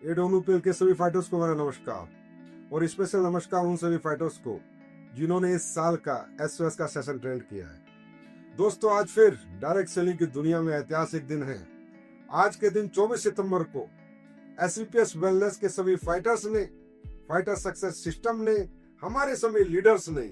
एडोनूपेल के सभी फाइटर्स को मेरा नमस्कार और स्पेशल नमस्कार उन सभी फाइटर्स को जिन्होंने इस साल का एसओएस का सेशन ट्रेंड किया है। दोस्तों, आज फिर डायरेक्ट सेलिंग की दुनिया में ऐतिहासिक दिन है। आज के दिन 24 सितंबर को एसवीपीएस वेलनेस के सभी फाइटर्स ने, फाइटर सक्सेस सिस्टम ने, हमारे सभी लीडर्स ने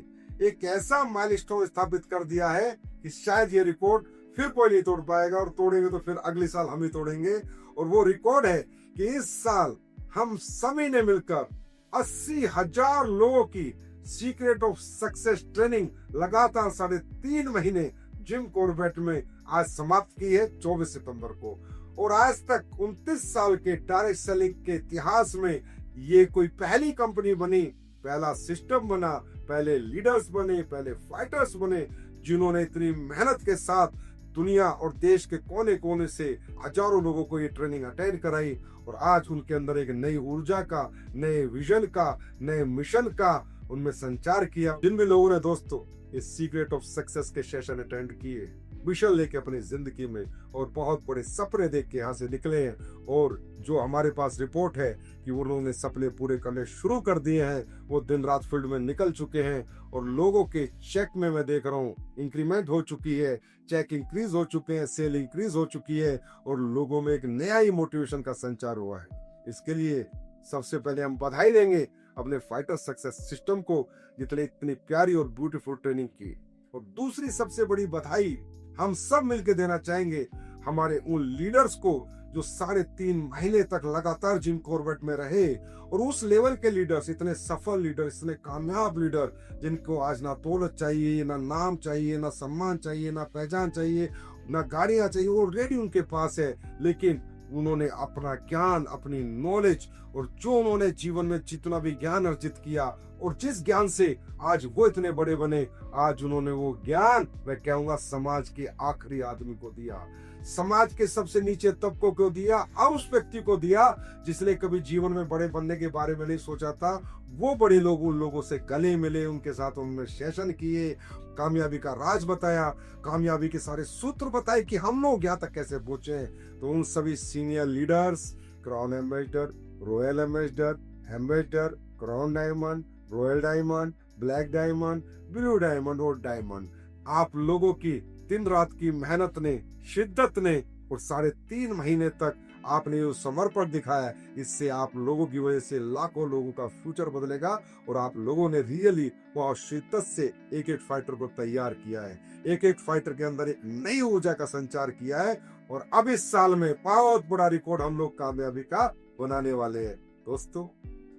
एक ऐसा माइलस्टोन स्थापित कर दिया है कि शायद ये रिकॉर्ड फिर कोई नहीं तोड़ पाएगा, और तोड़ेंगे तो फिर अगले साल हम ही तोड़ेंगे। और वो रिकॉर्ड है कि इस साल हम सभी ने मिलकर 80,000 लोगों की सीक्रेट ऑफ सक्सेस ट्रेनिंग लगातार 3.5 महीने जिम कॉर्बेट में आज समाप्त की है 24 सितंबर को। और आज तक 29 साल के डायरेक्ट सेलिंग के इतिहास में ये कोई पहली कंपनी बनी, पहला सिस्टम बना, पहले लीडर्स बने, पहले फाइटर्स बने जिन्होंने इतनी मेहनत के साथ दुनिया और देश के कोने कोने से हजारों लोगों को ये ट्रेनिंग अटेंड कराई। और आज उनके अंदर एक नई ऊर्जा का, नए विजन का, नए मिशन का उनमें संचार किया। जिन भी लोगों ने दोस्तों इस सीक्रेट ऑफ सक्सेस के सेशन अटेंड किए, मिशन लेके अपनी जिंदगी में और बहुत बड़े सपने देख के यहाँ से निकले हैं, और जो हमारे पास रिपोर्ट है कि वो उन्होंने सपने पूरे करने शुरू कर दिए हैं, वो दिन रात फील्ड में निकल चुके हैं। और लोगों के चेक में मैं देख रहा हूँ इंक्रीमेंट हो चुकी है, चेक इंक्रीज हो चुके हैं, सेल इंक्रीज हो चुकी है, और लोगों में एक नया ही मोटिवेशन का संचार हुआ है। इसके लिए सबसे पहले हम बधाई देंगे अपने फाइटर सक्सेस सिस्टम को, जितने इतनी प्यारी और ब्यूटीफुल ट्रेनिंग की। और दूसरी सबसे बड़ी बधाई हम सब मिलकर देना चाहेंगे हमारे उन लीडर्स को जो 3.5 महीने तक लगातार जिम कॉर्बेट में रहे, और उस लेवल के लीडर्स, इतने सफल लीडर, इतने कामयाब लीडर जिनको आज ना दौलत चाहिए, ना नाम चाहिए, ना सम्मान चाहिए, ना पहचान चाहिए, ना गाड़ियां चाहिए, वो रेडी उनके पास है। लेकिन उन्होंने अपना ज्ञान, अपनी नॉलेज, और जो उन्होंने जीवन में जितना भी ज्ञान अर्जित किया और जिस ज्ञान से आज वो इतने बड़े बने, आज उन्होंने वो ज्ञान, मैं कहूंगा, समाज के आखिरी आदमी को दिया, समाज के सबसे नीचे तबकों को दिया, और उस व्यक्ति को दिया जिसने कभी जीवन में बड़े बनने के बारे में नहीं सोचा था। वो बड़े लोग उन लोगों से गले मिले, उनके साथ उन्होंने सेशन किए, कामयाबी का राज बताया, कामयाबी के सारे सूत्र बताए कि हम लोग यहाँ तक कैसे पहुंचे। तो उन सभी senior leaders, crown ambassador, royal ambassador, crown diamond, royal diamond, black diamond, blue diamond और डायमंड, आप लोगों की दिन रात की मेहनत ने, शिद्दत ने, और 3.5 महीने तक आपने जो समर्पण दिखाया, इससे आप लोगों की वजह से लाखों लोगों का फ्यूचर बदलेगा। और आप लोगों ने रियली बहुत शिद्दत से एक एक फाइटर को तैयार किया है, एक एक फाइटर के अंदर एक नई ऊर्जा का संचार किया है। और अब इस साल में बहुत बड़ा रिकॉर्ड हम लोग कामयाबी का बनाने वाले हैं दोस्तों।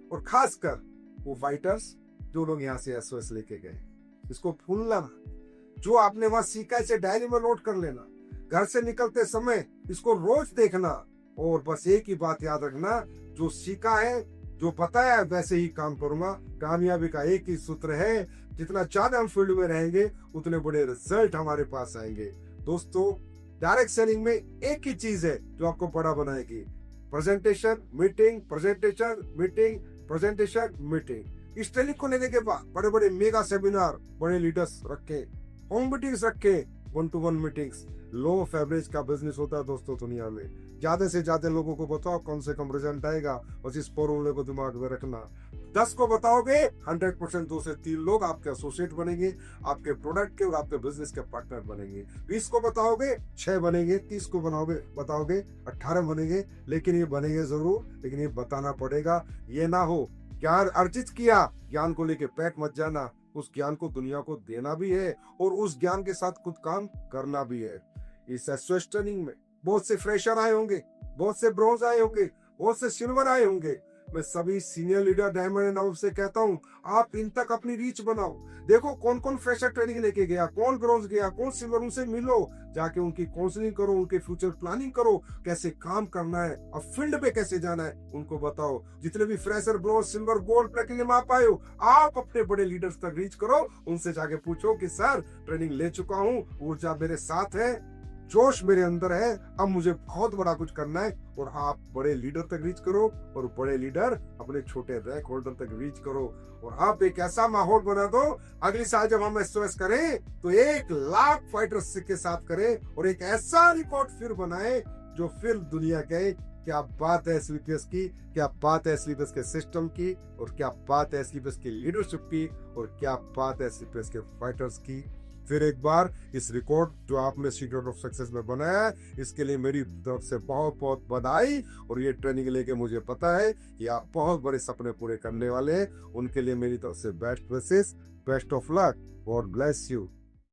और खासकर वो फाइटर्स जो लोग यहाँ से एसओएस लेके गए, इसको भूलना ना, जो आपने वहां सीखा इसे डायरी में नोट कर लेना, घर से निकलते समय इसको रोज देखना, और बस एक ही बात याद रखना, जो सीखा है, जो बताया है, वैसे ही काम करूंगा। कामयाबी का एक ही सूत्र है, जितना ज्यादा हम फील्ड में रहेंगे उतने बड़े रिजल्ट हमारे पास आएंगे। दोस्तों, डायरेक्ट सेलिंग में एक ही चीज है जो आपको बड़ा बनाएगी, presentation, meeting, presentation, meeting, presentation, meeting. इस ट्रेनिंग को लेने के बाद बड़े बड़े मेगा सेमिनार, बड़े लीडर्स रखे, होम मीटिंग्स रखे, 1-to-1 meetings. Low of average का बिजनेस होता है दोस्तों दुनिया में। ज्यादा से ज्यादा लोगों को बताओ कौन से कम रिजल्ट आएगा, बस इस फॉर्मूले को दिमाग में रखना। 10 को बताओगे 100% 2 से 3 लोग आपके एसोसिएट बनेंगे, आपके प्रोडक्ट के और आपके बिजनेस के पार्टनर बनेंगे। 20 को बताओगे 6 बनेंगे, 30 को बताओगे 18 बनेंगे। लेकिन ये बनेंगे जरूर, लेकिन ये बताना पड़ेगा। ये ना हो ज्ञान अर्जित किया, ज्ञान को लेके पैट मत जाना, उस ज्ञान को दुनिया को देना भी है, और उस ज्ञान के साथ खुद काम करना भी है। इस एसओएस ट्रेनिंग में बहुत से फ्रेशर आए होंगे, बहुत से ब्रोंज आए होंगे, बहुत से सिल्वर आए होंगे। मैं सभी senior leader diamond and above से कहता हूँ, आप इन तक अपनी रीच बनाओ। देखो कौन कौन फ्रेशर ट्रेनिंग लेके गया, कौन ब्रोंज गया, कौन सिल्वर, उनसे मिलो, जाके उनकी काउंसलिंग करो, उनके फ्यूचर प्लानिंग करो, कैसे काम करना है, अब फील्ड पे कैसे जाना है उनको बताओ। जितने भी fresher, bronze, silver, gold, platinum आप आए हो, आप अपने बड़े लीडर्स तक रीच करो, उनसे जाके पूछो कि सर ट्रेनिंग ले चुका हूँ, ऊर्जा मेरे साथ है, जोश मेरे अंदर है, अब मुझे बहुत बड़ा कुछ करना है। और आप बड़े लीडर तक रीच करो, और बड़े लीडर अपने छोटे रैंक होल्डर तक रीच करो, और आप एक ऐसा माहौल बना दो, अगले साल जब हम एसओएस करें तो 1 लाख फाइटर्स के साथ करें, और एक ऐसा रिकॉर्ड फिर बनाए जो फिर दुनिया कहे क्या बात है स्लीपर्स की, क्या बात है स्लीपर्स के सिस्टम की, और क्या बात है स्लीपर्स की लीडरशिप की, और क्या बात है स्लीपर्स के फाइटर्स की। फिर एक बार इस रिकॉर्ड जो आपने सीक्रेट ऑफ सक्सेस में बनाया है, इसके लिए मेरी तरफ से बहुत बहुत बधाई। और ये ट्रेनिंग लेके मुझे पता है कि आप बहुत बड़े सपने पूरे करने वाले हैं। उनके लिए मेरी तरफ से best wishes, best of luck, God bless you.